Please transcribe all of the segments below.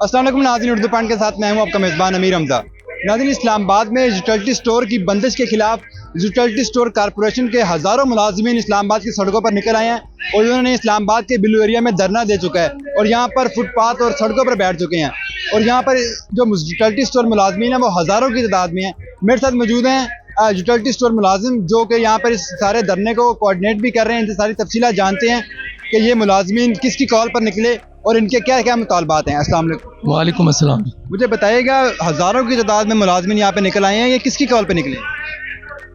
अस्सलाम वालेकुम नाज़रीन, उर्दू पॉइंट के साथ मैं हूं आपका मेज़बान अमीर हमजा। नाज़रीन, इस्लामाबाद में यूटिलिटी स्टोर की बंदिश के खिलाफ यूटिलिटी स्टोर कारपोरेशन के हज़ारों मुलाजिमीन इस्लामाबाद की सड़कों पर निकल आए हैं और उन्होंने इस्लामाबाद के बिल्लू एरिया में धरना दे चुका है और यहाँ पर फुटपाथ और सड़कों पर बैठ चुके हैं। और यहाँ पर जो यूटिलिटी स्टोर मुलाजमीन हैं वो हज़ारों की तादाद में हैं। मेरे साथ मौजूद हैं यूटिलिटी स्टोर मुलाजिम जो कि यहाँ पर इस सारे धरने को कोऑर्डिनेट भी कर रहे हैं। इनसे सारी तफसीलात जानते हैं कि ये मुलाजमीन किसकी कॉल पर निकले और इनके क्या क्या मुतालबात हैं। अस्सलाम वालेकुम। वालेकुम अस्सलाम। मुझे बताइएगा, हज़ारों की तादाद में मुलाजमीन यहाँ पे निकल आए हैं, ये किसकी कॉल पे निकले?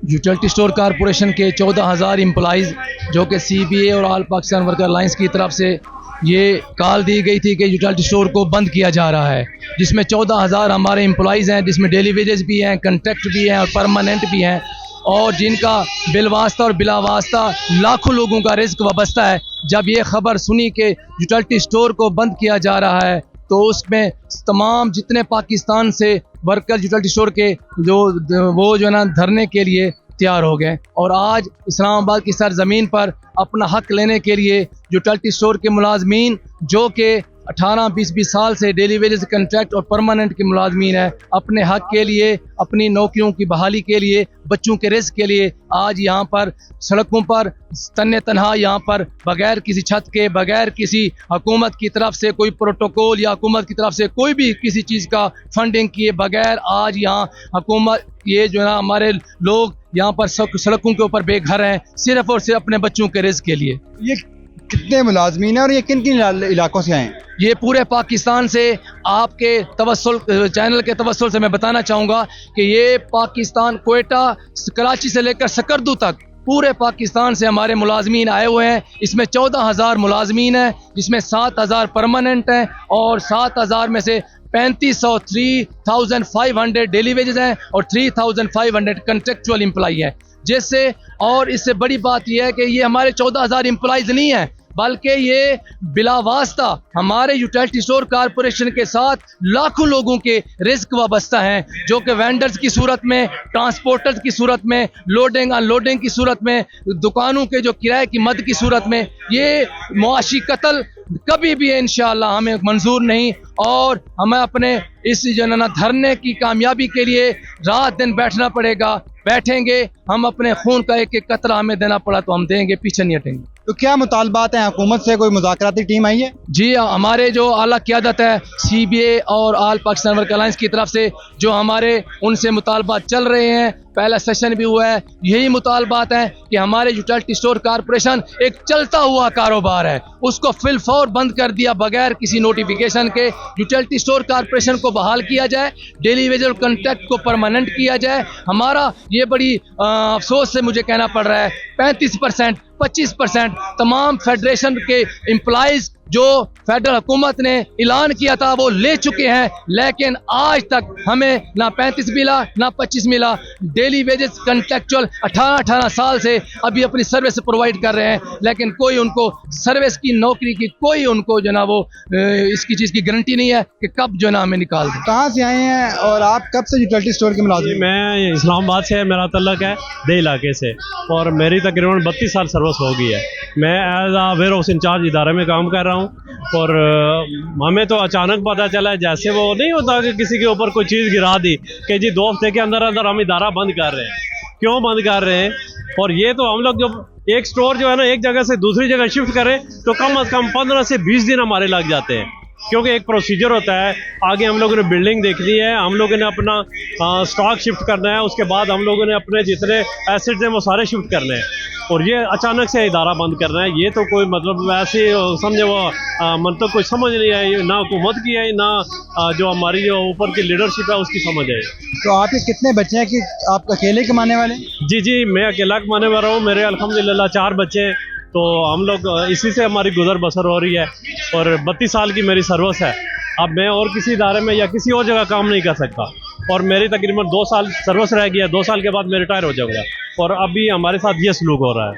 यूटिलिटी स्टोर कारपोरेशन के 14,000 एम्प्लॉइज़ जो कि CBA और ऑल पाकिस्तान वर्कर अलायंस की तरफ से ये कॉल दी गई थी कि यूटिलिटी स्टोर को बंद किया जा रहा है, जिसमें 14,000 हमारे एम्प्लॉइज़ हैं, जिसमें डेली वेजेस भी हैं, कंट्रैक्ट भी हैं और परमानेंट भी हैं, और जिनका बिलवास्ता और बिलावास्ता लाखों लोगों का रिस्क वाबस्ता है। जब ये खबर सुनी कि यूटिलिटी स्टोर को बंद किया जा रहा है तो उसमें तमाम जितने पाकिस्तान से वर्कर यूटिलिटी स्टोर के वो जो है ना धरने के लिए तैयार हो गए और आज इस्लामाबाद की सरजमीन पर अपना हक लेने के लिए यूटिलिटी स्टोर के मुलाजमीन जो कि 18-20 साल से डेली वेजेस कंट्रैक्ट और परमानेंट के मुलाजमीन है, अपने हक के लिए, अपनी नौकरियों की बहाली के लिए, बच्चों के रिस्क के लिए आज यहाँ पर सड़कों पर तन्ने तनहा यहाँ पर बगैर किसी छत के, बगैर किसी हुकूमत की तरफ से कोई प्रोटोकॉल या हुकूमत की तरफ से कोई भी किसी चीज़ का फंडिंग किए बगैर आज यहाँ हुकूमत ये जो है ना हमारे लोग यहाँ पर सड़कों के ऊपर बेघर हैं सिर्फ और सिर्फ अपने बच्चों के रिस्क के लिए। ये कितने मुलाजमीन हैं और ये किन किन इलाकों से आए हैं? ये पूरे पाकिस्तान से, आपके तवस्सुल चैनल के तवस्सुल से मैं बताना चाहूँगा कि ये पाकिस्तान, क्वेटा, कराची से लेकर सकरदू तक पूरे पाकिस्तान से हमारे मुलाजमीन आए हुए हैं। इसमें 14,000 मुलाजमीन हैं, जिसमें 7,000 परमानेंट हैं और 7,000 में से 3,500 डेली वेजेस हैं और 3,500 कंट्रेक्चुअल एम्प्लॉई हैं। जिससे और इससे बड़ी बात यह है कि ये हमारे 14,000 एम्प्लॉइज नहीं हैं, बल्कि ये बिलावास्ता हमारे यूटिलिटी स्टोर कारपोरेशन के साथ लाखों लोगों के रिस्क वाबस्ता हैं, जो कि वेंडर्स की सूरत में, ट्रांसपोर्टर्स की सूरत में, लोडिंग अनलोडिंग की सूरत में, दुकानों के जो किराए की मद की सूरत में। ये मुआशी कत्ल कभी भी इंशाअल्लाह हमें मंजूर नहीं और हमें अपने इस जनना धरने की कामयाबी के लिए रात दिन बैठना पड़ेगा। बैठेंगे, हम अपने खून का एक एक कतरा हमें देना पड़ा तो हम देंगे, पीछे नहीं हटेंगे। तो क्या मुतालबात हैं? हुकूमत से कोई मुज़ाकराती टीम आई है? जी, हमारे जो आला क़यादत है CBA और ऑल पाकिस्तान वर्कर अलायंस की तरफ से जो हमारे उनसे मुतालबात चल रहे हैं, पहला सेशन भी हुआ है, यही मुतालबात है कि हमारे यूटिलिटी स्टोर कारपोरेशन एक चलता हुआ कारोबार है, उसको फिलफौर बंद कर दिया बगैर किसी नोटिफिकेशन के। यूटिलिटी स्टोर कारपोरेशन को बहाल किया जाए, डेली वेजेस कॉन्ट्रैक्ट को परमानेंट किया जाए। हमारा ये बड़ी अफसोस से मुझे कहना पड़ रहा है 35%, 25% तमाम फेडरेशन के एम्प्लॉइज जो फेडरल हुकूमत ने ऐलान किया था वो ले चुके हैं, लेकिन आज तक हमें ना 35 मिला ना 25 मिला। डेली वेजेस कंट्रैक्चुअल 18 साल से अभी अपनी सर्विस प्रोवाइड कर रहे हैं, लेकिन कोई उनको सर्विस की, नौकरी की कोई उनको जो ना वो इसकी चीज़ की गारंटी नहीं है कि कब जो ना हमें निकाल दें। कहाँ से आए हैं और आप कब से यूटिलिटी स्टोर के मुलाजिम? मैं इस्लामाबाद से, मेरा तल्लक है दे इलाके से और मेरी तकरीबन 32 साल सर्विस हो गई है। मैं as a warehouse incharge इदारे में काम कर रहा हूँ और हमें तो अचानक पता चला, जैसे वो नहीं होता कि किसी के ऊपर कोई चीज़ गिरा दी कि जी 2 हफ्ते के अंदर अंदर हम इदारा बंद कर रहे हैं। क्यों बंद कर रहे हैं? और ये तो हम लोग जब एक स्टोर जो है ना एक जगह से दूसरी जगह शिफ्ट करें तो कम से कम 15 से 20 दिन हमारे लग जाते हैं, क्योंकि एक प्रोसीजर होता है। आगे हम लोगों ने बिल्डिंग देखनी है, हम लोगों ने अपना स्टॉक शिफ्ट करना है, उसके बाद हम लोगों ने अपने जितने एसेट्स हैं वो सारे शिफ्ट करने हैं और ये अचानक से इदारा बंद करना है। ये तो कोई मतलब वैसे समझे वो मतलब कोई समझ नहीं आई, ना हुकूमत की है ना जो हमारी जो ऊपर की लीडरशिप है उसकी समझ है। तो आपके कितने बच्चे हैं कि आप अकेले कमाने वाले? जी, मैं अकेला कमाने वाला हूँ। मेरे अल्हम्दुलिल्लाह 4 बच्चे हैं, तो हम लोग इसी से हमारी गुजर बसर हो रही है और 32 साल की मेरी सर्विस है। अब मैं और किसी इदारे में या किसी और जगह काम नहीं कर सकता और मेरी तकरीबन 2 साल सर्विस रह गई है। 2 साल के बाद मैं रिटायर हो जाऊंगा और अभी हमारे साथ ये सलूक हो रहा है।